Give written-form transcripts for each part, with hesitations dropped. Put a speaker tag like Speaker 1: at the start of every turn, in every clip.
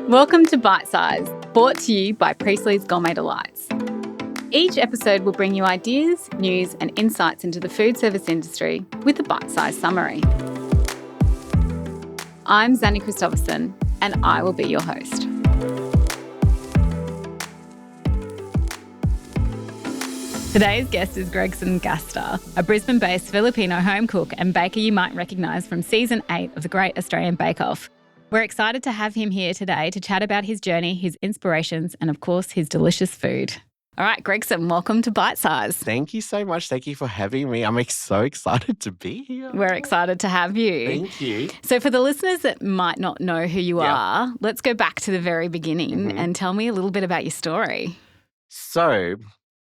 Speaker 1: Welcome to Bite Size, brought to you by Priestley's Gourmet Delights. Each episode will bring you ideas, news and insights into the food service industry with a bite-sized summary. I'm Xanny and I will be your host. Today's guest is Gregson Gastar, a Brisbane-based Filipino home cook and baker you might recognise from Season 8 of the Great Australian Bake Off. We're excited to have him here today to chat about his journey, his inspirations and, of course, his delicious food. All right, Gregson, welcome to Bite Size.
Speaker 2: Thank you so much. Thank you for having me. I'm so excited to be here.
Speaker 1: We're excited to have you.
Speaker 2: Thank you.
Speaker 1: So for the listeners that might not know who you are, let's go back to the very beginning and tell me a little bit about your story.
Speaker 2: So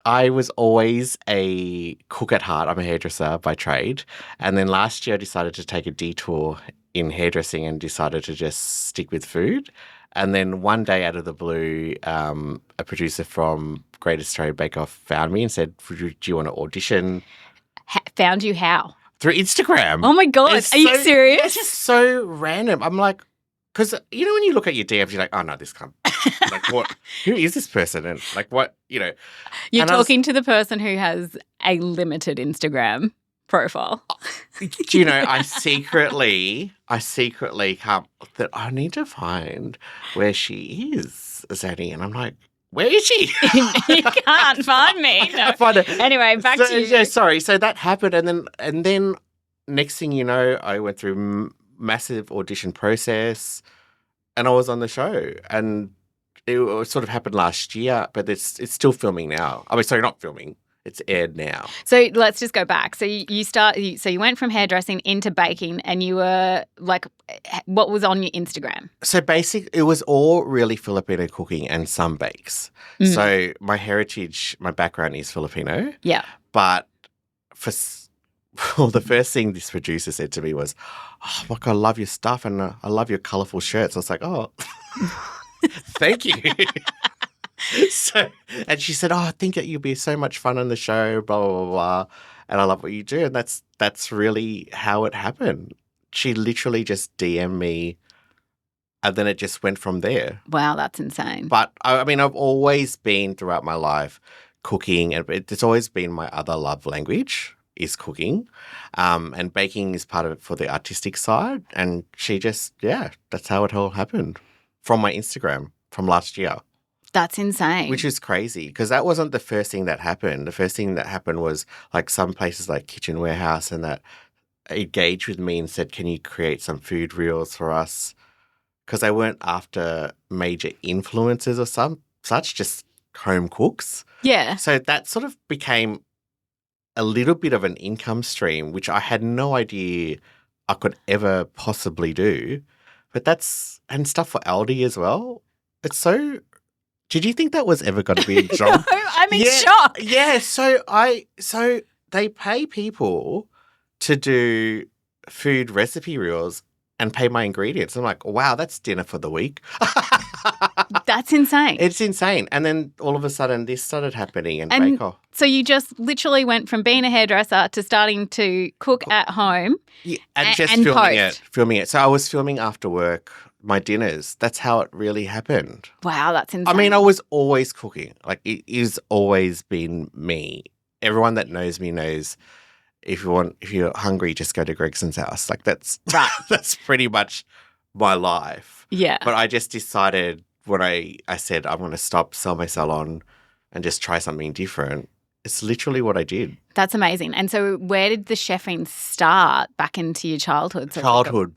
Speaker 2: I was always a cook at heart. I'm a hairdresser by trade. And then last year I decided to take a detour in hairdressing and decided to just stick with food. And then one day out of the blue, a producer from Great Australian Bake Off found me and said, do you want to audition?
Speaker 1: Found you how?
Speaker 2: Through Instagram.
Speaker 1: Oh, my God. Are you serious?
Speaker 2: It's just so random. I'm like, because, you know, when you look at your DMs, you're like, oh, no, this can't. Like, what? Who is this person? And, like, what, you know.
Speaker 1: You're talking to the person who has a limited Instagram profile.
Speaker 2: You know, I secretly can't, that I need to find where she is, Xanny. And I'm like, where is she?
Speaker 1: You can't find me.
Speaker 2: I can't find her.
Speaker 1: Anyway, back to you.
Speaker 2: Yeah, sorry. So that happened. And then next thing you know, I went through massive audition process and I was on the show. And it sort of happened last year, but it's still filming now. I mean, sorry, not filming. It's aired now.
Speaker 1: So let's just go back. So you went from hairdressing into baking and you were like, what was on your Instagram?
Speaker 2: So basically, it was all really Filipino cooking and some bakes. So my heritage, my background is Filipino.
Speaker 1: Yeah.
Speaker 2: But the first thing this producer said to me was, oh, my God, I love your stuff and I love your colourful shirts. I was like, oh, thank you. And she said, oh, I think that you'll be so much fun on the show, blah, blah, blah, blah. And I love what you do. And that's really how it happened. She literally just DM'd me and then it just went from there.
Speaker 1: Wow, that's insane.
Speaker 2: But, I mean, I've always been throughout my life cooking and it's always been my other love language is cooking. And baking is part of it for the artistic side. And she just, that's how it all happened from my Instagram from last year.
Speaker 1: That's insane.
Speaker 2: Which is crazy because that wasn't the first thing that happened. The first thing that happened was like some places like Kitchen Warehouse and that engaged with me and said, can you create some food reels for us? Because they weren't after major influencers or such, just home cooks.
Speaker 1: Yeah. So
Speaker 2: that sort of became a little bit of an income stream, which I had no idea I could ever possibly do. But and stuff for Aldi as well. It's so... Did you think that was ever going to be a job?
Speaker 1: No, I'm in shock.
Speaker 2: Yeah, so they pay people to do food recipe reels and pay my ingredients. I'm like, wow, that's dinner for the week.
Speaker 1: That's insane.
Speaker 2: It's insane. And then all of a sudden this started happening in Bake Off.
Speaker 1: So you just literally went from being a hairdresser to starting to cook at home
Speaker 2: and just filming it. So I was filming after work. My dinners. That's how it really happened.
Speaker 1: Wow, that's insane.
Speaker 2: I mean, I was always cooking. Like, it is always been me. Everyone that knows me knows if you're hungry, just go to Gregson's house. Like, that's
Speaker 1: right.
Speaker 2: That's pretty much my life.
Speaker 1: Yeah.
Speaker 2: But I just decided when I said I'm going to stop, sell my salon and just try something different. It's literally what I did.
Speaker 1: That's amazing. And so where did the chefing start back into your childhood?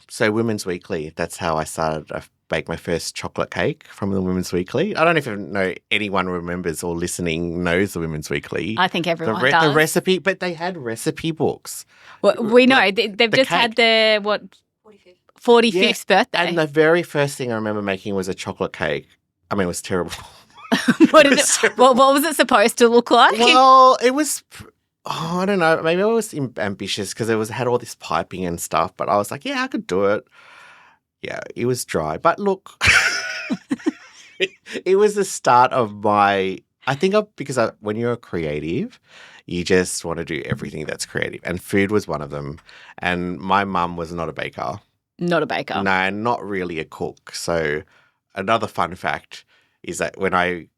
Speaker 2: So Women's Weekly, that's how I started. I baked my first chocolate cake from the Women's Weekly. I don't know if anyone remembers or listening knows the Women's Weekly.
Speaker 1: I think everyone does.
Speaker 2: The recipe, but they had recipe books.
Speaker 1: Well, we know. They've just cake. Had their, 45th birthday.
Speaker 2: And the very first thing I remember making was a chocolate cake. I mean, it was terrible.
Speaker 1: What was it supposed to look like?
Speaker 2: Well, it was, I don't know. Maybe I was ambitious because had all this piping and stuff. But I was like, yeah, I could do it. Yeah, it was dry. But look, it was the start of because when you're a creative, you just want to do everything that's creative. And food was one of them. And my mum was not a baker.
Speaker 1: Not a baker.
Speaker 2: No, not really a cook. So another fun fact is that when I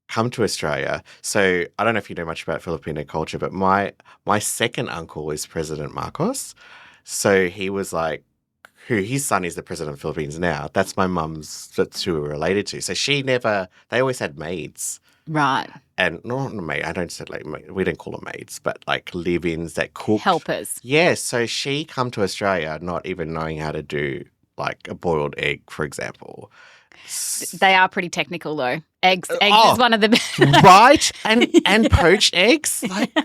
Speaker 2: come to Australia, so I don't know if you know much about Filipino culture, but my second uncle is President Marcos. So he was like, his son is the president of the Philippines now. That's my mum's, that's who we're related to. So they always had maids.
Speaker 1: Right.
Speaker 2: And not a maid, I don't say like, we don't call them maids, but like live-ins that cook.
Speaker 1: Helpers.
Speaker 2: Yeah, so she come to Australia not even knowing how to do like a boiled egg, for example.
Speaker 1: They are pretty technical though. Eggs is one of the
Speaker 2: right, and poached eggs. Like,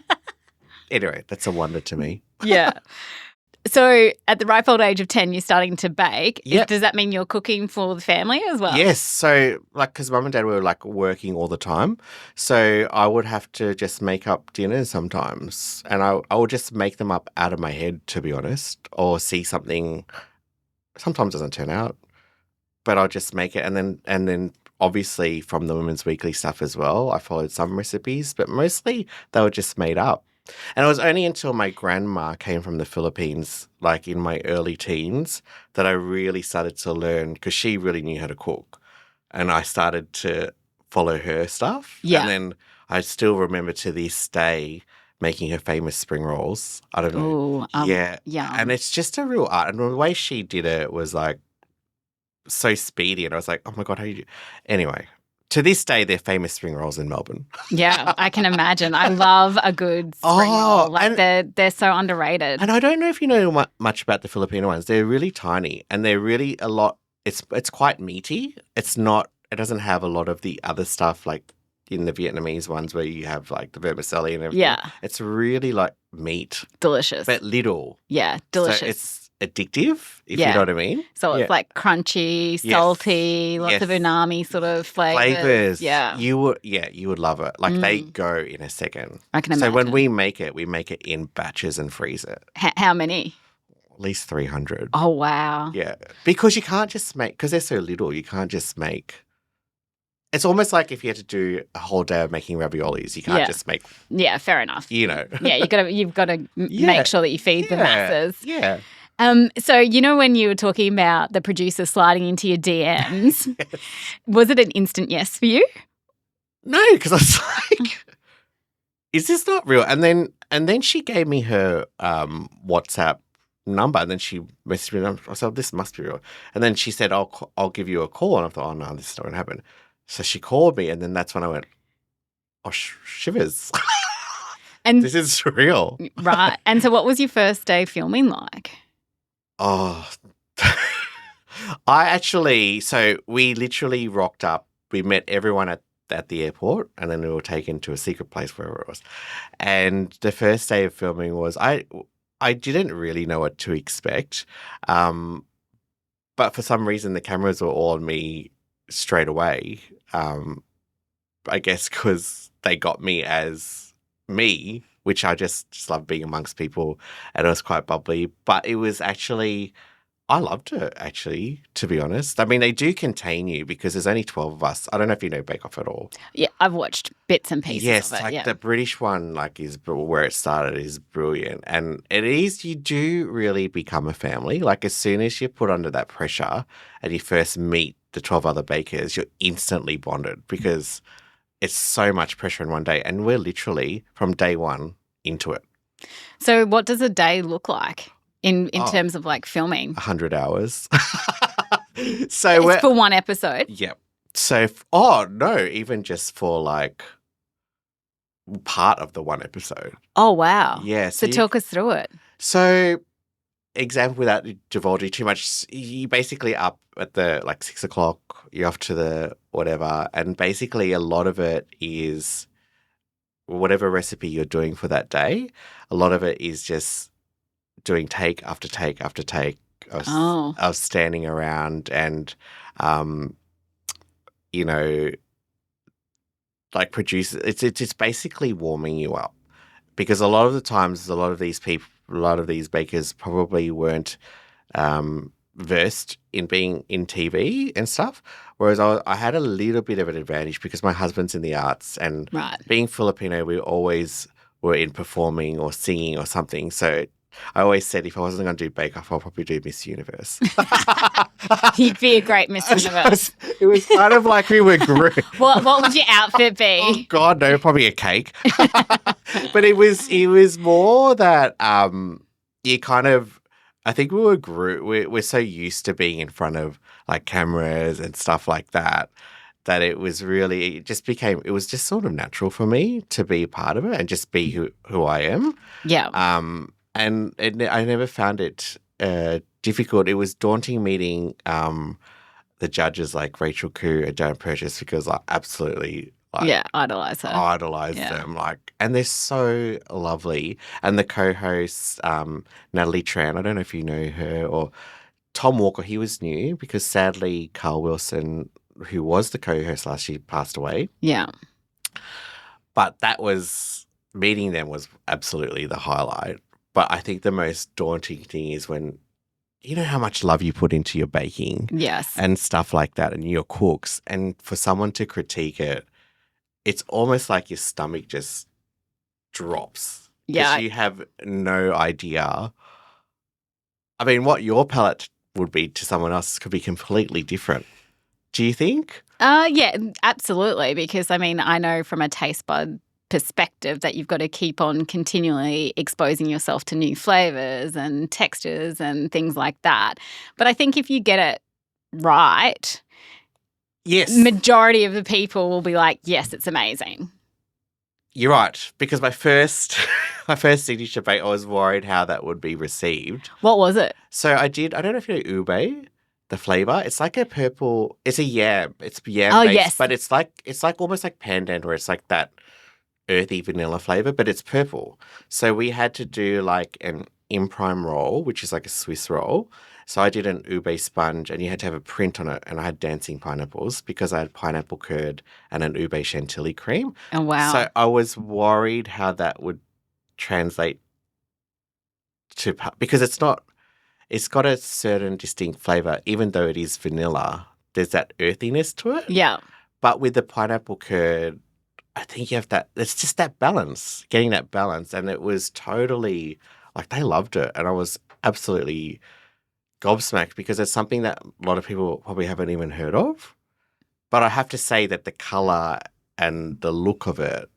Speaker 2: anyway, that's a wonder to me.
Speaker 1: Yeah. So at the ripe old age of 10, you're starting to bake.
Speaker 2: Yep.
Speaker 1: Does that mean you're cooking for the family as well?
Speaker 2: Yes. So like, because mum and dad were like working all the time, so I would have to just make up dinners sometimes, and I would just make them up out of my head, to be honest, or see something. Sometimes it doesn't turn out, but I'll just make it, and then obviously from the Women's Weekly stuff as well, I followed some recipes, but mostly they were just made up. And it was only until my grandma came from the Philippines, like in my early teens, that I really started to learn, because she really knew how to cook. And I started to follow her stuff.
Speaker 1: Yeah.
Speaker 2: And then I still remember to this day making her famous spring rolls. I don't know.
Speaker 1: Ooh,
Speaker 2: yeah.
Speaker 1: yum.
Speaker 2: And it's just a real art. And the way she did it was like so speedy. And I was like, oh my God, how you do? Anyway. To this day, they're famous spring rolls in Melbourne.
Speaker 1: Yeah, I can imagine. I love a good spring roll. Like they're so underrated.
Speaker 2: And I don't know if you know much about the Filipino ones. They're really tiny and they're really a lot. It's quite meaty. It doesn't have a lot of the other stuff like in the Vietnamese ones where you have like the vermicelli and everything.
Speaker 1: Yeah.
Speaker 2: It's really like meat.
Speaker 1: Delicious.
Speaker 2: But little.
Speaker 1: Yeah, delicious.
Speaker 2: So it's addictive, if you know what I mean.
Speaker 1: So it's like crunchy, salty, lots of umami sort of flavors. Yeah.
Speaker 2: You would love it. Like they go in a second.
Speaker 1: I can imagine.
Speaker 2: So when we make it in batches and freeze it.
Speaker 1: How many?
Speaker 2: At least 300.
Speaker 1: Oh, wow.
Speaker 2: Yeah. Because you can't just make, because they're so little, you can't just make. It's almost like if you had to do a whole day of making raviolis, you can't just make.
Speaker 1: Yeah, fair enough.
Speaker 2: You know.
Speaker 1: Yeah, you've got to make sure that you feed the masses.
Speaker 2: Yeah.
Speaker 1: So, you know, when you were talking about the producer sliding into your DMs, was it an instant yes for you?
Speaker 2: No, because I was like, is this not real? And then she gave me her WhatsApp number, and then she messaged me, and I said, this must be real. And then she said, I'll give you a call. And I thought, oh, no, this is not going to happen. So she called me, and then that's when I went, oh, shivers. And this is real.
Speaker 1: Right. And so what was your first day filming like?
Speaker 2: Oh, so we literally rocked up. We met everyone at the airport, and then we were taken to a secret place, wherever it was. And the first day of filming was, I didn't really know what to expect. But for some reason, the cameras were all on me straight away. I guess because they got me as me, which I just love being amongst people, and it was quite bubbly. But it was actually, I loved it, actually, to be honest. I mean, they do contain you because there's only 12 of us. I don't know if you know Bake Off at all.
Speaker 1: Yeah, I've watched bits and pieces
Speaker 2: yes,
Speaker 1: of it.
Speaker 2: The British one, is where it started, is brilliant. And you do really become a family. Like, as soon as you're put under that pressure and you first meet the 12 other bakers, you're instantly bonded because it's so much pressure in one day. And we're literally, from day one, into it. So
Speaker 1: what does a day look like in terms of like filming?
Speaker 2: 100 hours.
Speaker 1: So it's for one episode?
Speaker 2: Yep. So, no, even just for like part of the one episode.
Speaker 1: Oh, wow.
Speaker 2: Yeah.
Speaker 1: So talk us through it.
Speaker 2: So, example, without divulging too much, you basically up at the 6 o'clock, you're off to the whatever, and basically a lot of it is whatever recipe you're doing for that day, a lot of it is just doing take after take after take of standing around and, produce. It's basically warming you up because a lot of the times, a lot of these bakers probably weren't versed in being in TV and stuff. Whereas I had a little bit of an advantage because my husband's in the arts and being Filipino, we always were in performing or singing or something. So I always said if I wasn't going to do Bake Off, I'll probably do Miss Universe.
Speaker 1: You'd be a great Miss Universe.
Speaker 2: It was kind of like we were group.
Speaker 1: What would your outfit
Speaker 2: Oh
Speaker 1: be?
Speaker 2: God, no, probably a cake. But it was more that you kind of, I think we were group. We're so used to being in front of like cameras and stuff like that it was really, it was just sort of natural for me to be a part of it and just be who I am.
Speaker 1: Yeah.
Speaker 2: And I never found it difficult. It was daunting meeting the judges like Rachel Koo and Janet Purchase because I absolutely
Speaker 1: idolize her.
Speaker 2: Idolize them. And they're so lovely. And the co-host, Natalie Tran, I don't know if you know her, or Tom Walker, he was new because sadly Carl Wilson, who was the co-host last year, passed away.
Speaker 1: Yeah.
Speaker 2: But meeting them was absolutely the highlight. But I think the most daunting thing is when, you know how much love you put into your baking.
Speaker 1: Yes.
Speaker 2: And stuff like that and your cooks. And for someone to critique it, it's almost like your stomach just drops.
Speaker 1: Yeah.
Speaker 2: Because you have no idea. I mean, what your palate would be to someone else could be completely different. Do you think?
Speaker 1: Yeah, absolutely. Because, I mean, I know from a taste bud perspective that you've got to keep on continually exposing yourself to new flavours and textures and things like that. But I think if you get it right,
Speaker 2: yes,
Speaker 1: majority of the people will be like, yes, it's amazing.
Speaker 2: You're right. Because my first signature bake, I was worried how that would be received.
Speaker 1: What was it?
Speaker 2: So I don't know if you know ube. The flavor, it's like a purple. It's a yam. It's yam
Speaker 1: Oh,
Speaker 2: based,
Speaker 1: yes.
Speaker 2: but it's like almost like pandan, where it's like that earthy vanilla flavor, but it's purple. So we had to do like an imprime roll, which is like a Swiss roll. So I did an ube sponge, and you had to have a print on it, and I had dancing pineapples because I had pineapple curd and an ube chantilly cream.
Speaker 1: Oh, wow.
Speaker 2: So I was worried how that would translate to because it's not. It's got a certain distinct flavour, even though it is vanilla. There's that earthiness to it.
Speaker 1: Yeah.
Speaker 2: But with the pineapple curd, I think you have that. It's just that balance, getting that balance. And it was totally, like, they loved it. And I was absolutely gobsmacked because it's something that a lot of people probably haven't even heard of. But I have to say that the colour and the look of it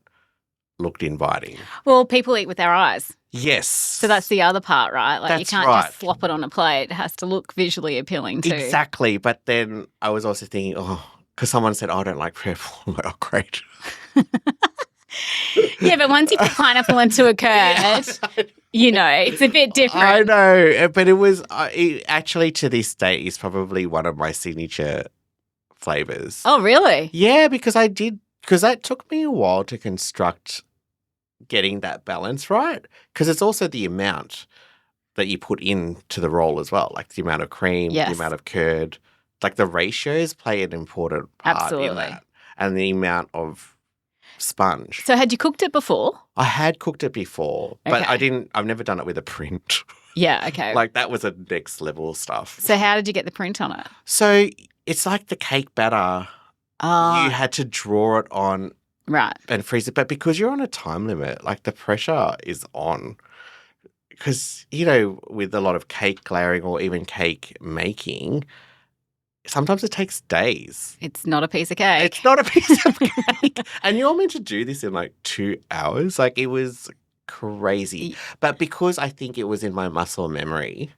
Speaker 2: looked inviting.
Speaker 1: Well, people eat with their eyes.
Speaker 2: Yes.
Speaker 1: So that's the other part, right? Like,
Speaker 2: That's
Speaker 1: you can't
Speaker 2: right.
Speaker 1: just slop it on a plate. It has to look visually appealing too.
Speaker 2: Exactly. But then I was also thinking, because someone said, I don't like purple. I'm like, oh, great.
Speaker 1: Yeah, but once you put pineapple into a curd, you know, it's a bit different.
Speaker 2: I know. But it was actually to this day is probably one of my signature flavours.
Speaker 1: Oh, really?
Speaker 2: Yeah, because that took me a while to construct getting that balance right, because it's also the amount that you put into the roll as well, like the amount of cream,
Speaker 1: Yes.
Speaker 2: the amount of curd, like the ratios play an important part
Speaker 1: Absolutely.
Speaker 2: in that, and the amount of sponge.
Speaker 1: So had you cooked it before?
Speaker 2: I had cooked it before, but
Speaker 1: Okay.
Speaker 2: I've never done it with a print.
Speaker 1: Yeah, okay.
Speaker 2: Like that was a next level stuff.
Speaker 1: So how did you get the print on it?
Speaker 2: So it's like the cake batter.
Speaker 1: Oh,
Speaker 2: You had to draw it on
Speaker 1: right.
Speaker 2: and freeze it. But because you're on a time limit, like the pressure is on. Because, you know, with a lot of cake layering or even cake making, sometimes it takes days.
Speaker 1: It's not a piece of cake.
Speaker 2: It's not a piece of cake. And you're meant to do this in like 2 hours. Like it was crazy. But because I think it was in my muscle memory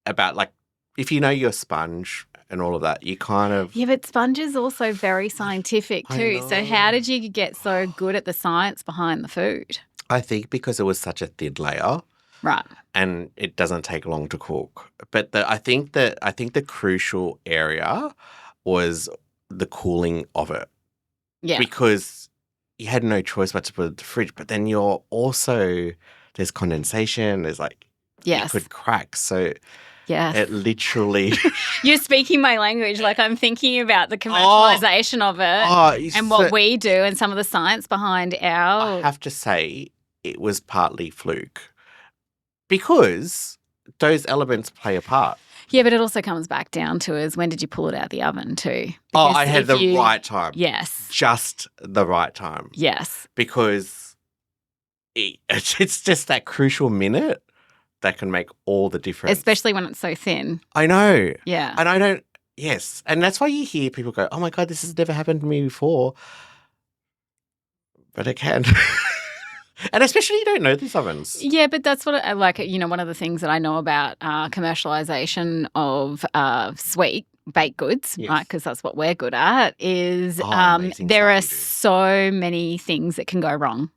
Speaker 2: about like, if you know your sponge and all of that, you kind of...
Speaker 1: Yeah, but sponge is also very scientific
Speaker 2: I
Speaker 1: too. So
Speaker 2: know.
Speaker 1: how did you get so good at the science behind the food?
Speaker 2: I think because it was such a thin layer.
Speaker 1: Right.
Speaker 2: And it doesn't take long to cook. But I think the crucial area was the cooling of it.
Speaker 1: Yeah.
Speaker 2: Because you had no choice but to put it in the fridge. But then there's condensation, there's like,
Speaker 1: Yes.
Speaker 2: it could crack. So
Speaker 1: Yes.
Speaker 2: it literally...
Speaker 1: You're speaking my language. Like I'm thinking about the commercialization of it and what we do and some of the science behind our...
Speaker 2: I have to say it was partly fluke. Because those elements play a part.
Speaker 1: Yeah, but it also comes back down to is when did you pull it out of the oven too?
Speaker 2: I had the right time.
Speaker 1: Yes.
Speaker 2: Just the right time.
Speaker 1: Yes.
Speaker 2: Because it's just that crucial minute that can make all the difference.
Speaker 1: Especially when it's so thin.
Speaker 2: I know.
Speaker 1: Yeah.
Speaker 2: And I don't, yes. And that's why you hear people go, oh my God, this has never happened to me before. But it can. And especially you don't know these ovens.
Speaker 1: Yeah, but that's what I like. One of the things that I know about commercialization of sweet baked goods,
Speaker 2: Yes.
Speaker 1: right? Because that's what we're good at. Is
Speaker 2: Amazing
Speaker 1: there are
Speaker 2: stuff you do.
Speaker 1: so many things that can go wrong.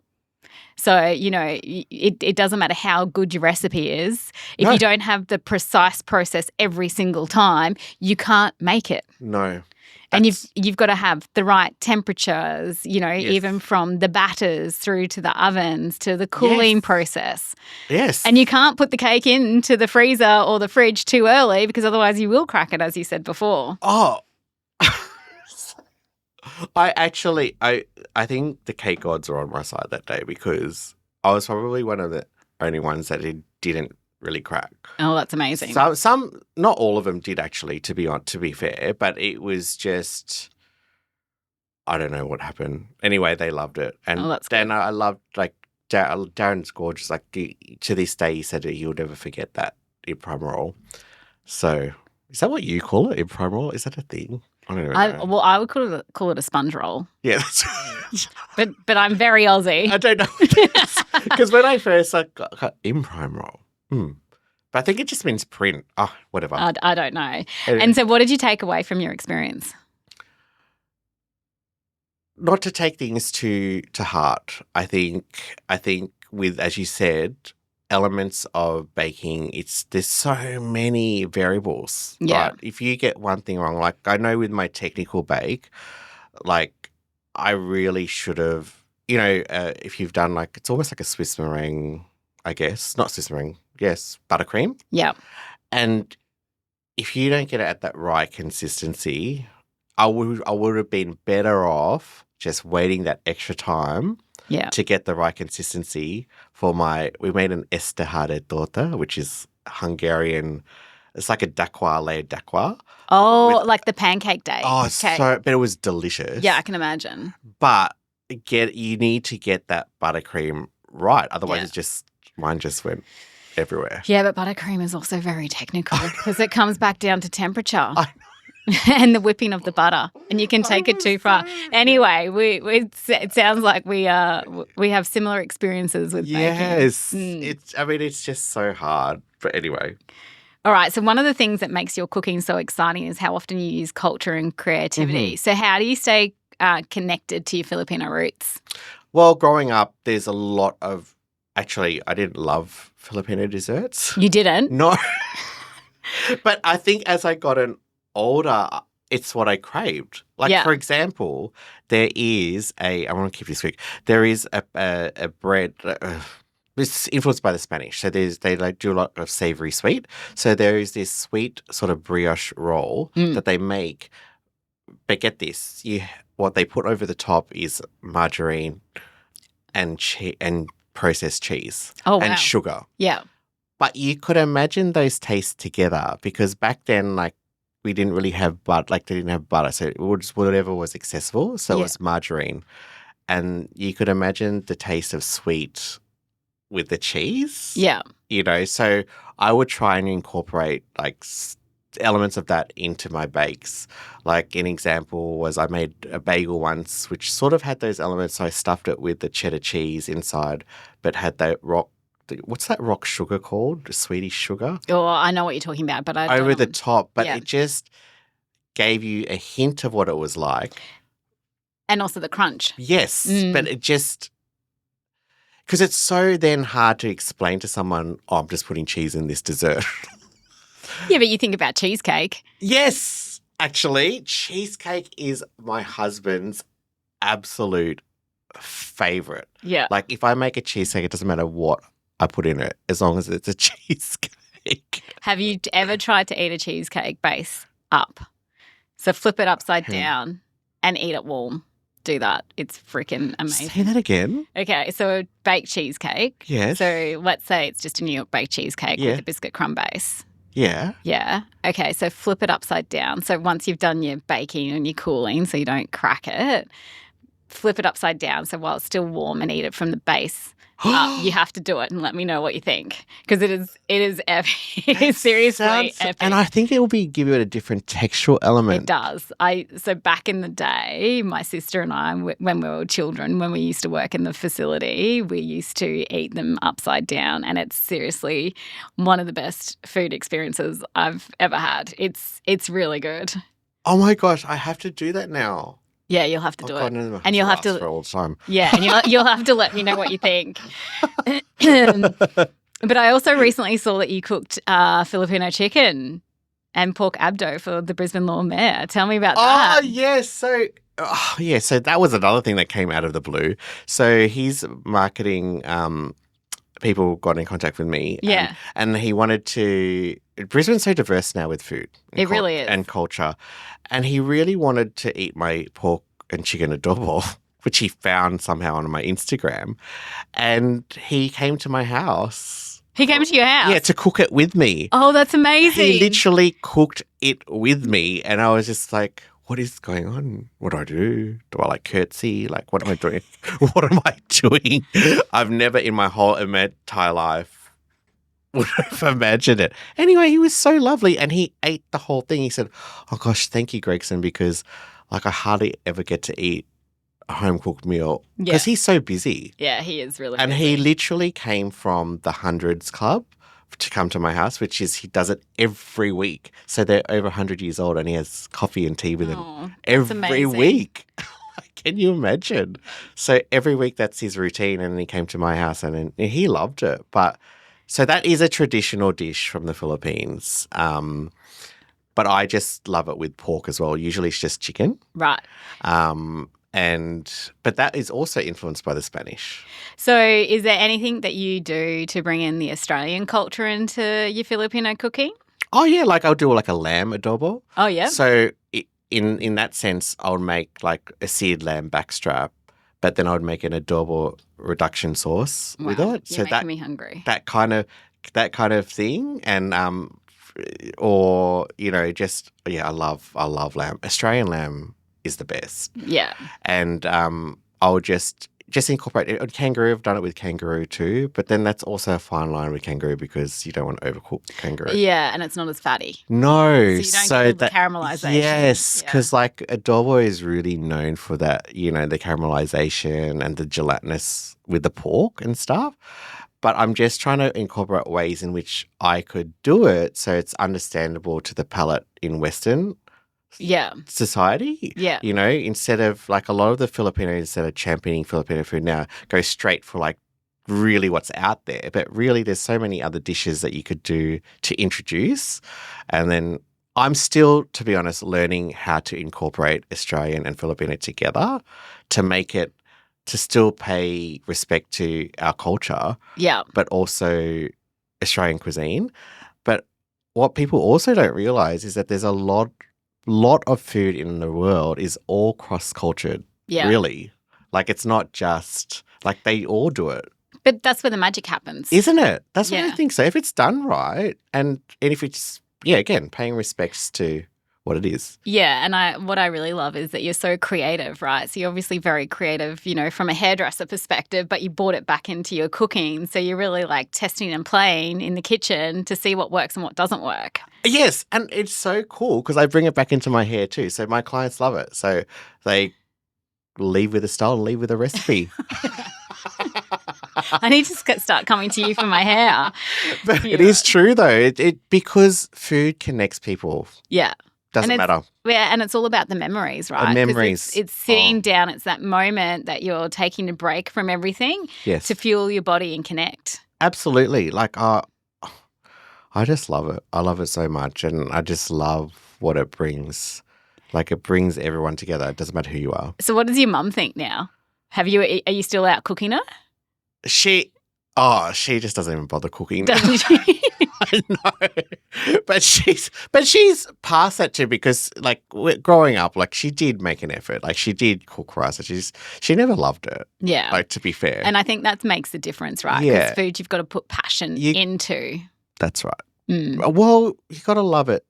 Speaker 1: So it doesn't matter how good your recipe is. If
Speaker 2: No.
Speaker 1: you don't have the precise process every single time, you can't make it.
Speaker 2: No.
Speaker 1: And you've got to have the right temperatures,
Speaker 2: Yes.
Speaker 1: even from the batters through to the ovens to the cooling
Speaker 2: Yes.
Speaker 1: process.
Speaker 2: Yes.
Speaker 1: And you can't put the cake into the freezer or the fridge too early because otherwise you will crack it, as you said before.
Speaker 2: Oh. I think the cake gods are on my side that day because I was probably one of the only ones that it didn't really crack.
Speaker 1: Oh, that's amazing.
Speaker 2: Some, not all of them did actually, to be fair, but it was just, I don't know what happened. Anyway, they loved it. And
Speaker 1: that's
Speaker 2: then
Speaker 1: good.
Speaker 2: I loved, like, Darren's gorgeous. Like, to this day, he said that he'll never forget that in prime roll. So, is that what you call it, in prime roll? Is that a thing? I don't know.
Speaker 1: I would call it a sponge roll.
Speaker 2: Yeah, that's
Speaker 1: But I'm very Aussie.
Speaker 2: I don't know. Because when I first got in prime roll, but I think it just means print. Oh, whatever.
Speaker 1: I don't know.
Speaker 2: Anyway.
Speaker 1: And so what did you take away from your experience?
Speaker 2: Not to take things to heart. I think with, as you said, elements of baking, there's so many variables.
Speaker 1: Yeah.
Speaker 2: Right? If you get one thing wrong, like I know with my technical bake, like I really should have, if you've done like, it's almost like a Swiss meringue, I guess. Not Swiss meringue. Yes, buttercream.
Speaker 1: Yeah.
Speaker 2: And if you don't get it at that right consistency, I would have been better off just waiting that extra time to get the right consistency for we made an estehare torta, which is Hungarian. It's like a dakwa, layered dakwa.
Speaker 1: Oh, like the pancake day.
Speaker 2: Oh,
Speaker 1: cake.
Speaker 2: but it was delicious.
Speaker 1: Yeah, I can imagine.
Speaker 2: But you need to get that buttercream right. Otherwise, mine just went everywhere.
Speaker 1: Yeah, but buttercream is also very technical because it comes back down to temperature.
Speaker 2: I know.
Speaker 1: And the whipping of the butter, and you can take it too far. Anyway, it sounds like we have similar experiences with baking.
Speaker 2: Yes, it's just so hard. But anyway,
Speaker 1: all right. So one of the things that makes your cooking so exciting is how often you use culture and creativity. So how do you stay connected to your Filipino roots?
Speaker 2: Well, growing up, there's a lot of actually. I didn't love Filipino desserts.
Speaker 1: You didn't?
Speaker 2: No, but I think as I gotten older, it's what I craved. Like, for example, there is I want to keep this quick. There is a bread. It's influenced by the Spanish. So they do a lot of savory sweet. So there is this sweet sort of brioche roll that they make. But get this, what they put over the top is margarine and processed cheese and sugar.
Speaker 1: Yeah.
Speaker 2: But you could imagine those tastes together because back then, like, we didn't really have butter, like they didn't have butter. So it was whatever was accessible. So it was margarine. And you could imagine the taste of sweet with the cheese.
Speaker 1: Yeah.
Speaker 2: So I would try and incorporate like elements of that into my bakes. Like an example was I made a bagel once, which sort of had those elements. So I stuffed it with the cheddar cheese inside, but had that what's that rock sugar called? The Swedish sugar?
Speaker 1: Oh, I know what you're talking about, but I don't
Speaker 2: over the top, but it just gave you a hint of what it was like.
Speaker 1: And also the crunch.
Speaker 2: Yes, but it just, because it's so then hard to explain to someone, I'm just putting cheese in this dessert.
Speaker 1: Yeah, but you think about cheesecake.
Speaker 2: Yes, actually, cheesecake is my husband's absolute favorite.
Speaker 1: Yeah.
Speaker 2: Like if I make a cheesecake, it doesn't matter what I put in it, as long as it's a cheesecake.
Speaker 1: Have you ever tried to eat a cheesecake base up? So flip it upside down and eat it warm. Do that. It's freaking amazing.
Speaker 2: Say that again.
Speaker 1: Okay, so a baked cheesecake.
Speaker 2: Yes.
Speaker 1: So let's say it's just a New York baked cheesecake with a biscuit crumb base.
Speaker 2: Yeah.
Speaker 1: Yeah. Okay, so flip it upside down. So once you've done your baking and your cooling so you don't crack it, flip it upside down so while it's still warm and eat it from the base up. You have to do it and let me know what you think because it is epic. It is seriously epic.
Speaker 2: And I think it will give it a different textural element.
Speaker 1: It does. So back in the day, my sister and I, when we were children, when we used to work in the facility, we used to eat them upside down, and it's seriously one of the best food experiences I've ever had. It's really good.
Speaker 2: Oh my gosh, I have to do that now.
Speaker 1: Yeah, you'll have to do it.
Speaker 2: No,
Speaker 1: and you'll have to
Speaker 2: for all the time.
Speaker 1: Yeah, and you'll have to let me know what you think. But I also recently saw that you cooked Filipino chicken and pork abdo for the Brisbane Lord Mayor. Tell me about that.
Speaker 2: Oh, yes. So that was another thing that came out of the blue. So his marketing people got in contact with me.
Speaker 1: Yeah.
Speaker 2: And he wanted to – Brisbane's so diverse now with food.
Speaker 1: It really is.
Speaker 2: And culture. And he really wanted to eat my pork and chicken adobo, which he found somehow on my Instagram. And he came to my house.
Speaker 1: He came to your house?
Speaker 2: Yeah, to cook it with me.
Speaker 1: Oh, that's amazing.
Speaker 2: He literally cooked it with me. And I was just like, what is going on? What do? Do I like curtsy? Like, what am I doing? What am I doing? I've never in my whole entire life would have imagined it. Anyway, he was so lovely and he ate the whole thing. He said, oh gosh, thank you, Gregson, because like I hardly ever get to eat a home-cooked meal because he's so busy.
Speaker 1: Yeah, he is really
Speaker 2: And
Speaker 1: busy.
Speaker 2: he literally came from the Hundreds Club to come to my house, which is he does it every week. So they're over 100 years old and he has coffee and tea with them every week. Can you imagine? So every week that's his routine and he came to my house and he loved it. So that is a traditional dish from the Philippines. But I just love it with pork as well. Usually it's just chicken.
Speaker 1: Right.
Speaker 2: But that is also influenced by the Spanish.
Speaker 1: So is there anything that you do to bring in the Australian culture into your Filipino cooking?
Speaker 2: Oh, yeah. Like I'll do like a lamb adobo.
Speaker 1: Oh, yeah.
Speaker 2: So in that sense, I would make like a seared lamb backstrap, but then I would make an adobo reduction sauce with it.
Speaker 1: You're making me hungry.
Speaker 2: That kind of thing. And or, you know, just I love lamb. Australian lamb is the best.
Speaker 1: Yeah.
Speaker 2: And I would just incorporate it. Kangaroo, I've done it with kangaroo too, but then that's also a fine line with kangaroo because you don't want to overcook kangaroo.
Speaker 1: Yeah, and it's not as fatty.
Speaker 2: No.
Speaker 1: So you don't get the caramelization.
Speaker 2: Yes, because like adobo is really known for that, you know, the caramelization and the gelatinous with the pork and stuff. But I'm just trying to incorporate ways in which I could do it so it's understandable to the palate in Western society.
Speaker 1: Yeah.
Speaker 2: You know, instead of like a lot of the Filipinos, instead of championing Filipino food now, go straight for like really what's out there. But really there's so many other dishes that you could do to introduce. And then I'm still, to be honest, learning how to incorporate Australian and Filipino together to make it, to still pay respect to our culture.
Speaker 1: Yeah.
Speaker 2: But also Australian cuisine. But what people also don't realize is that there's a lot of food in the world is all cross-cultured, really. Like it's not just, like they all do it.
Speaker 1: But that's where the magic happens.
Speaker 2: Isn't it? That's what I think. So if it's done right and if it's, again, paying respects to what it is.
Speaker 1: Yeah, and what I really love is that you're so creative, right? So you're obviously very creative, you know, from a hairdresser perspective, but you brought it back into your cooking. So you're really like testing and playing in the kitchen to see what works and what doesn't work.
Speaker 2: Yes, and it's so cool because I bring it back into my hair too. So my clients love it. So they leave with a style and leave with a recipe.
Speaker 1: I need to start coming to you for my hair.
Speaker 2: But it is true though. It because food connects people.
Speaker 1: Yeah.
Speaker 2: Doesn't matter.
Speaker 1: Yeah, and it's all about the memories, right?
Speaker 2: The memories.
Speaker 1: It's sitting down. It's that moment that you're taking a break from everything to fuel your body and connect.
Speaker 2: Absolutely. Like, I just love it. I love it so much, and I just love what it brings. Like, it brings everyone together. It doesn't matter who you are.
Speaker 1: So what does your mum think now? Are you still out cooking her?
Speaker 2: She just doesn't even bother cooking.
Speaker 1: Doesn't she?
Speaker 2: I know. But she's past that too because like growing up, like she did make an effort. Like she did cook for us. She never loved it.
Speaker 1: Yeah.
Speaker 2: Like to be fair.
Speaker 1: And I think that makes the difference, right?
Speaker 2: Yeah.
Speaker 1: Because food you've got to put passion into.
Speaker 2: That's right. Well, you got to love it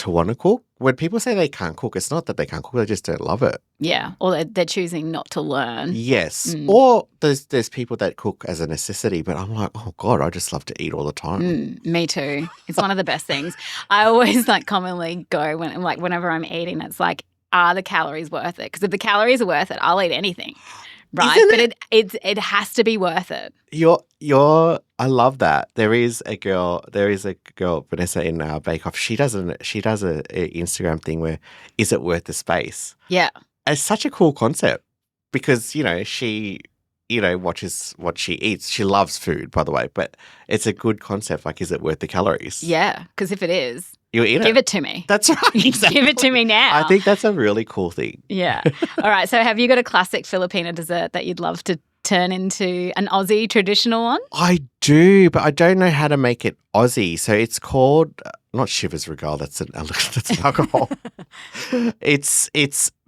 Speaker 2: to want to cook. When people say they can't cook, it's not that they can't cook, they just don't love it.
Speaker 1: Yeah, or they're choosing not to learn.
Speaker 2: Yes. Or there's people that cook as a necessity, but I'm like, oh God, I just love to eat all the time.
Speaker 1: Me too. It's one of the best things. I always commonly go whenever I'm eating, it's like, are the calories worth it? Because if the calories are worth it, I'll eat anything. Right.
Speaker 2: Isn't
Speaker 1: but it has to be worth it.
Speaker 2: I love that. There is a girl, Vanessa, in our Bake Off. She does a Instagram thing where, is it worth the space?
Speaker 1: Yeah.
Speaker 2: It's such a cool concept because, she, watches what she eats. She loves food, by the way, but it's a good concept. Like, is it worth the calories?
Speaker 1: Yeah, because if it is,
Speaker 2: you eat it.
Speaker 1: Give it to me.
Speaker 2: That's right. Exactly.
Speaker 1: Give it to me now.
Speaker 2: I think that's a really cool thing.
Speaker 1: Yeah. All right. So have you got a classic Filipino dessert that you'd love to turn into an Aussie traditional one?
Speaker 2: I do, but I don't know how to make it Aussie. So it's called, not Shivers Regal, that's an alcohol. It's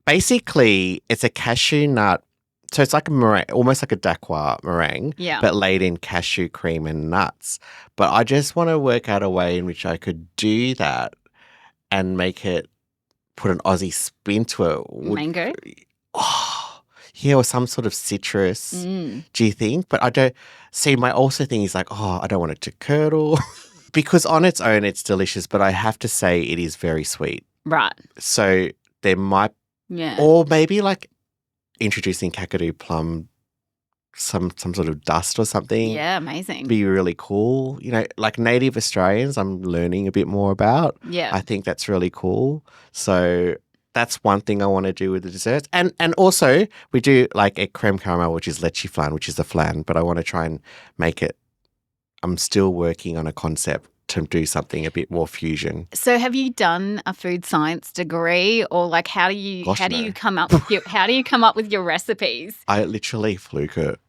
Speaker 2: basically, it's a cashew nut. So it's like a meringue, almost like a daqua meringue, but laid in cashew cream and nuts. But I just want to work out a way in which I could do that and make it, put an Aussie spin to it.
Speaker 1: Mango?
Speaker 2: Oh, yeah, or some sort of citrus, do you think? But I don't, see, my also thing is like, I don't want it to curdle. Because on its own, it's delicious, but I have to say it is very sweet.
Speaker 1: Right.
Speaker 2: So there might, or maybe introducing Kakadu plum, some sort of dust or something.
Speaker 1: Yeah, amazing.
Speaker 2: Be really cool. Like native Australians, I'm learning a bit more about.
Speaker 1: Yeah.
Speaker 2: I think that's really cool. So that's one thing I want to do with the desserts. And also we do like a creme caramel, which is leche flan, which is the flan, but I want to try and make it, I'm still working on a concept to do something a bit more fusion.
Speaker 1: So have you done a food science degree, or how do you come up with your recipes?
Speaker 2: I literally fluke it.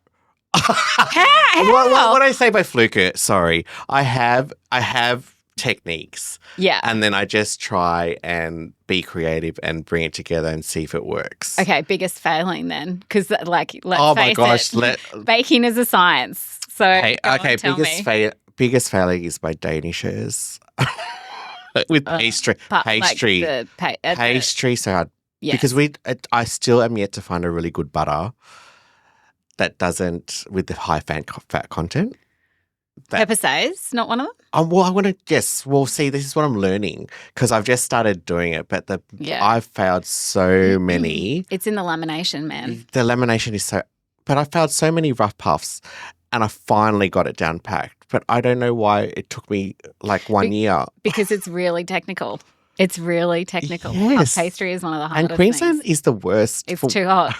Speaker 1: How?
Speaker 2: What I say by fluke it, sorry. I have techniques.
Speaker 1: Yeah.
Speaker 2: And then I just try and be creative and bring it together and see if it works.
Speaker 1: Okay, biggest failing then, because let's
Speaker 2: my gosh,
Speaker 1: baking is a science. So
Speaker 2: biggest failing is my danishes with pastry. Pastry so hard. Yes. Because I still am yet to find a really good butter that doesn't, with the high fat content.
Speaker 1: Pepper says, not one of them?
Speaker 2: I want to, yes. Well, see, this is what I'm learning because I've just started doing it, but I've failed so many.
Speaker 1: It's in the lamination, man.
Speaker 2: The lamination is but I failed so many rough puffs and I finally got it down packed. But I don't know why it took me 1 year.
Speaker 1: Because it's really technical. It's really technical.
Speaker 2: Yes.
Speaker 1: Puff pastry is one of the hardest
Speaker 2: And Queensland
Speaker 1: things.
Speaker 2: is the worst.
Speaker 1: It's too hot.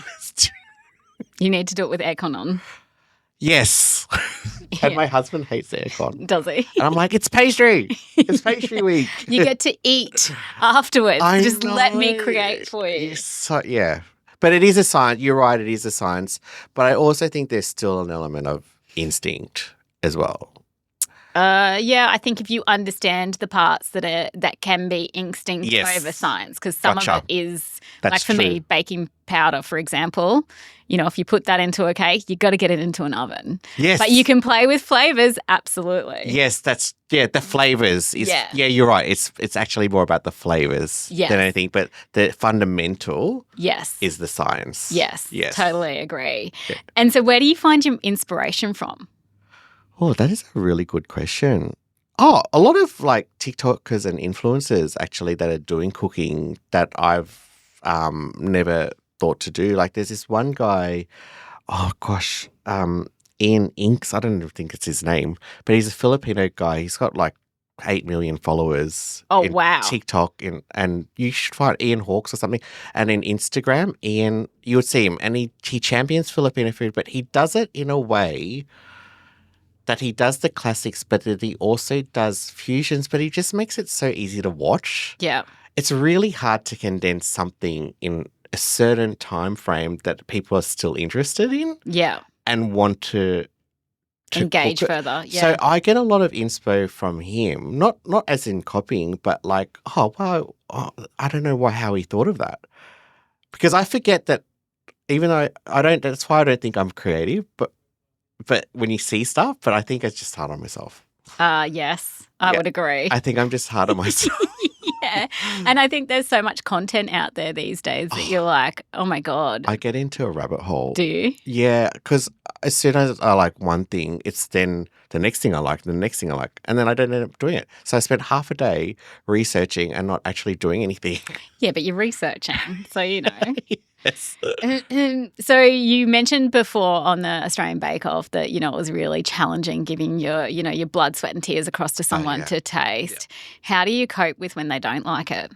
Speaker 1: You need to do it with aircon on.
Speaker 2: Yes. And my husband hates the aircon.
Speaker 1: Does he?
Speaker 2: And I'm like, it's pastry. It's pastry week.
Speaker 1: You get to eat afterwards. Just let me create for you.
Speaker 2: So, yeah. But it is a science. You're right, it is a science. But I also think there's still an element of instinct as well.
Speaker 1: I think if you understand the parts that can be instinct over science, because some of it is, for me, baking powder, for example. If you put that into a cake, you got to get it into an oven.
Speaker 2: Yes.
Speaker 1: But you can play with flavors, absolutely.
Speaker 2: Yes, the flavors is, you're right. It's actually more about the flavors than anything, but the fundamental is the science.
Speaker 1: Yes, totally agree. Yeah. And so where do you find your inspiration from?
Speaker 2: Oh, that is a really good question. Oh, a lot of TikTokers and influencers actually that are doing cooking that I've never thought to do. There's this one guy, Ian Inks, I don't even think it's his name, but he's a Filipino guy. He's got 8 million followers in TikTok and you should find Ian Hawks or something. And in Instagram, Ian, you would see him and he champions Filipino food, but he does it in a way that he does the classics, but that he also does fusions, but he just makes it so easy to watch. Yeah. It's really hard to condense something in a certain time frame that people are still interested in. Yeah. And want to
Speaker 1: engage further. Yeah.
Speaker 2: So I get a lot of inspo from him, not as in copying, but I don't know how he thought of that. Because I forget that even though that's why I don't think I'm creative, but when you see stuff, but I think it's just hard on myself.
Speaker 1: Yes, I would agree.
Speaker 2: I think I'm just hard on myself.
Speaker 1: Yeah. Yeah. And I think there's so much content out there these days that you're like, oh my God.
Speaker 2: I get into a rabbit hole.
Speaker 1: Do you?
Speaker 2: Yeah, because as soon as I like one thing, it's then the next thing I like, the next thing I like, and then I don't end up doing it. So I spent half a day researching and not actually doing anything.
Speaker 1: Yeah, but you're researching, so you know.
Speaker 2: Yes.
Speaker 1: So you mentioned before on the Australian Bake Off that, you know, it was really challenging giving your, you know, your blood, sweat and tears across to someone to taste. Yeah. How do you cope with when they don't like it?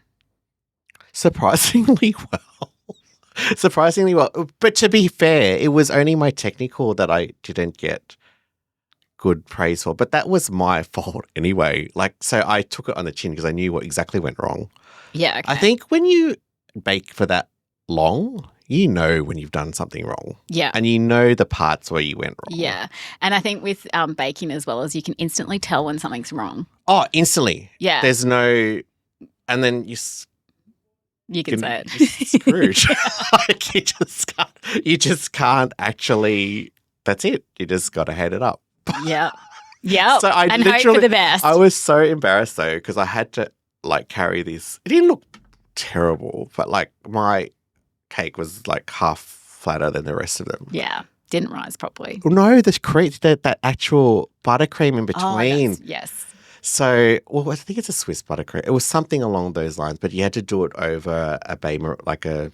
Speaker 2: Surprisingly well. Surprisingly well. But to be fair, it was only my technical that I didn't get good praise for. But that was my fault anyway. Like, so I took it on the chin because I knew what exactly went wrong.
Speaker 1: Yeah. Okay.
Speaker 2: I think when you bake for that long, you know when you've done something wrong.
Speaker 1: Yeah.
Speaker 2: And you know the parts where you went wrong.
Speaker 1: Yeah. And I think with baking as well, as you can instantly tell when something's wrong.
Speaker 2: Oh, instantly.
Speaker 1: Yeah.
Speaker 2: There's no, and then
Speaker 1: you can say it.
Speaker 2: You're screwed. Like you just can't actually, that's it. You just got to head it up.
Speaker 1: Yeah. Yeah.
Speaker 2: So
Speaker 1: and hope for the best.
Speaker 2: I was so embarrassed though because I had to like carry this. It didn't look terrible, but like my cake was like half flatter than the rest of them.
Speaker 1: Yeah. Didn't rise properly.
Speaker 2: No, that actual buttercream in between.
Speaker 1: Yes.
Speaker 2: So, well, I think it's a Swiss buttercream. It was something along those lines, but you had to do it over a Bamer, like a,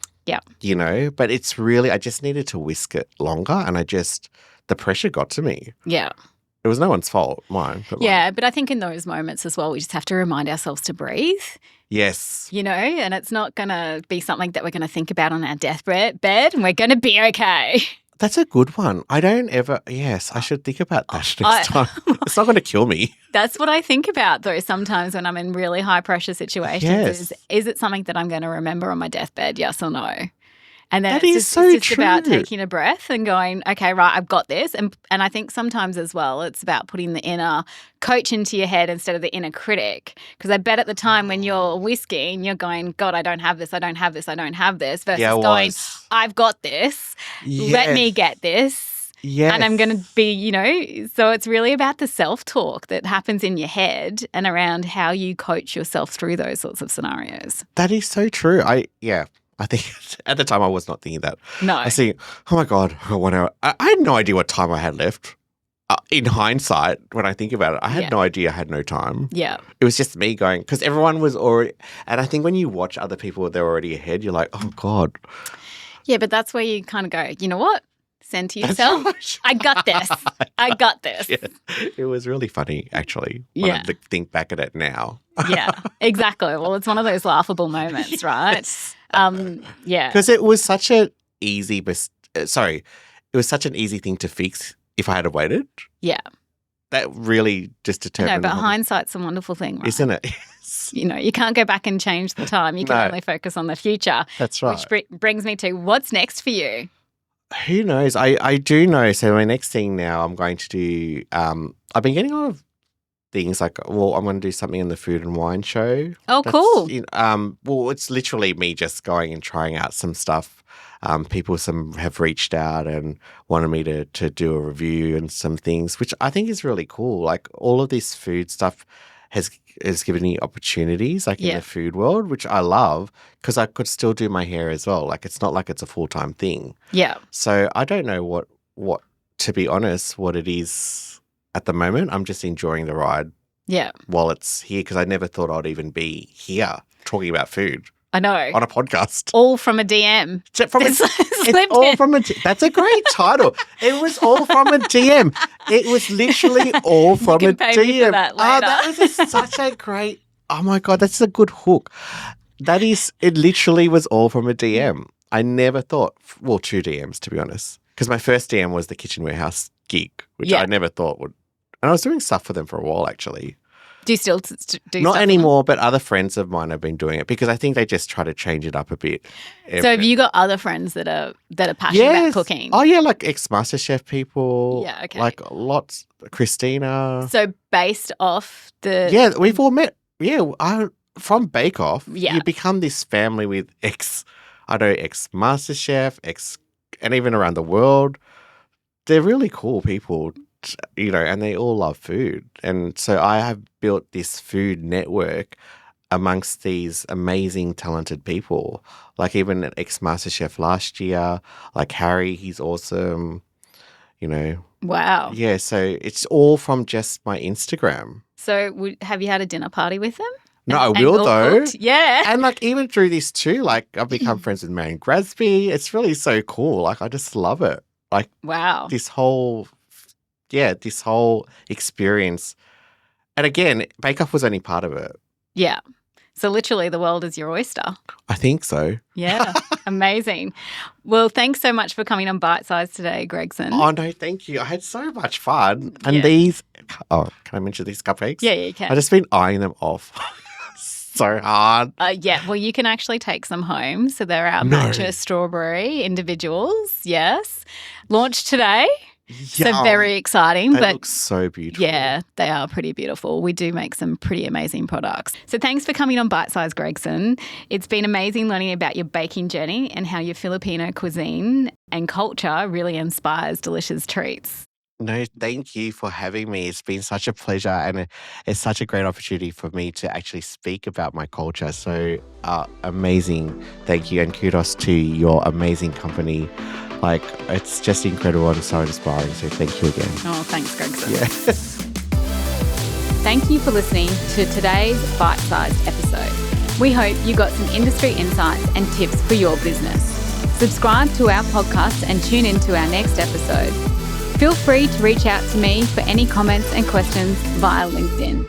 Speaker 2: you know, but it's really, I just needed to whisk it longer and the pressure got to me.
Speaker 1: Yeah.
Speaker 2: It was no one's fault, mine. But
Speaker 1: but I think in those moments as well, we just have to remind ourselves to breathe.
Speaker 2: Yes.
Speaker 1: You know, and it's not going to be something that we're going to think about on our deathbed and we're going to be okay.
Speaker 2: That's a good one. I don't ever, yes, I should think about that next time. It's not going to kill me.
Speaker 1: That's what I think about though sometimes when I'm in really high pressure situations.
Speaker 2: Yes.
Speaker 1: Is it something that I'm going to remember on my deathbed, yes or no? And then
Speaker 2: it's just
Speaker 1: about taking a breath and going, okay, right, I've got this. And I think sometimes as well, it's about putting the inner coach into your head instead of the inner critic. Because I bet at the time when you're whisking, you're going, God, I don't have this, I don't have this, I don't have this. Versus going, I've got this, let me get this.
Speaker 2: Yes.
Speaker 1: And I'm going to be, you know, so it's really about the self-talk that happens in your head and around how you coach yourself through those sorts of scenarios.
Speaker 2: That is so true. I think at the time I was not thinking that.
Speaker 1: No.
Speaker 2: I think, oh my God, I've got 1 hour. I had no idea what time I had left. In hindsight, when I think about it, I had no idea I had no time.
Speaker 1: Yeah.
Speaker 2: It was just me going, because everyone was already, and I think when you watch other people, they're already ahead, you're like, oh God.
Speaker 1: Yeah, but that's where you kind of go, you know what? Send to yourself, right. I got this. I got this.
Speaker 2: Yeah. It was really funny, actually, when I think back at it now.
Speaker 1: Yeah, exactly. Well, it's one of those laughable moments, right?
Speaker 2: Yes.
Speaker 1: Yeah.
Speaker 2: Because it was such an easy, it was such an easy thing to fix if I had waited.
Speaker 1: Yeah.
Speaker 2: That really just determined.
Speaker 1: No, but hindsight's a wonderful thing, right?
Speaker 2: Isn't it? Yes.
Speaker 1: You know, you can't go back and change the time. You can only focus on the future.
Speaker 2: That's right.
Speaker 1: Which brings me to what's next for you?
Speaker 2: Who knows? I do know. So my next thing now I'm going to do, I've been getting a lot of things like, well, I'm going to do something in the food and wine show.
Speaker 1: Oh, cool.
Speaker 2: Well, it's literally me just going and trying out some stuff. People have reached out and wanted me to do a review and some things, which I think is really cool. Like all of this food stuff has given me opportunities like in the food world, which I love because I could still do my hair as well. Like it's not like it's a full-time thing.
Speaker 1: Yeah.
Speaker 2: So I don't know what to be honest, what it is at the moment. I'm just enjoying the ride.
Speaker 1: Yeah.
Speaker 2: While it's here because I never thought I'd even be here talking about food.
Speaker 1: I know.
Speaker 2: On a podcast.
Speaker 1: All from a DM.
Speaker 2: That's a great title. It was all from a DM. It was literally all from a DM.
Speaker 1: Me for that later.
Speaker 2: That was such a great, oh my God, that's a good hook. It literally was all from a DM. I never thought, well, 2 DMs to be honest. Because my first DM was the Kitchen Warehouse gig, which I never thought would, and I was doing stuff for them for a while actually.
Speaker 1: Do you still do
Speaker 2: Not anymore, but other friends of mine have been doing it because I think they just try to change it up a bit.
Speaker 1: So have you got other friends that are passionate about cooking?
Speaker 2: Oh yeah, like ex-MasterChef people.
Speaker 1: Yeah, okay.
Speaker 2: Like lots. Christina.
Speaker 1: So based off the...
Speaker 2: Yeah, we've all met. Yeah, from Bake Off,
Speaker 1: you
Speaker 2: become this family with ex-MasterChef, and even around the world. They're really cool people. You know, and they all love food. And so I have built this food network amongst these amazing, talented people. Like even at ex-MasterChef last year, like Harry, he's awesome, you know.
Speaker 1: Wow.
Speaker 2: Yeah, so it's all from just my Instagram.
Speaker 1: So have you had a dinner party with them?
Speaker 2: No, I
Speaker 1: And
Speaker 2: will
Speaker 1: all
Speaker 2: though.
Speaker 1: cooked? Yeah.
Speaker 2: And like even through this too, like I've become friends with Marion Grasby. It's really so cool. Like I just love it. Like
Speaker 1: Wow.
Speaker 2: this whole experience. And again, Bake Off was only part of it.
Speaker 1: Yeah. So literally the world is your oyster.
Speaker 2: I think so.
Speaker 1: Yeah. Amazing. Well, thanks so much for coming on Bite Size today, Gregson.
Speaker 2: Oh no, thank you. I had so much fun. And
Speaker 1: Yeah.
Speaker 2: can I mention these cupcakes?
Speaker 1: Yeah, you can.
Speaker 2: I've just been eyeing them off. So hard.
Speaker 1: Yeah, well, you can actually take some home. So they're our
Speaker 2: No.
Speaker 1: matcha strawberry individuals. Yes. Launched today. So
Speaker 2: Yum.
Speaker 1: very exciting.
Speaker 2: They
Speaker 1: but
Speaker 2: look so beautiful.
Speaker 1: yeah, they are pretty beautiful. We do make some pretty amazing products. So thanks for coming on Bite Size, Gregson. It's been amazing learning about your baking journey and how your Filipino cuisine and culture really inspires delicious treats.
Speaker 2: No, thank you for having me. It's been such a pleasure and it's such a great opportunity for me to actually speak about my culture. So amazing. Thank you and kudos to your amazing company. Like, it's just incredible and so inspiring. So thank you again.
Speaker 1: Oh, thanks, Gregson.
Speaker 2: Yeah.
Speaker 1: Thank you for listening to today's bite-sized episode. We hope you got some industry insights and tips for your business. Subscribe to our podcast and tune in to our next episode. Feel free to reach out to me for any comments and questions via LinkedIn.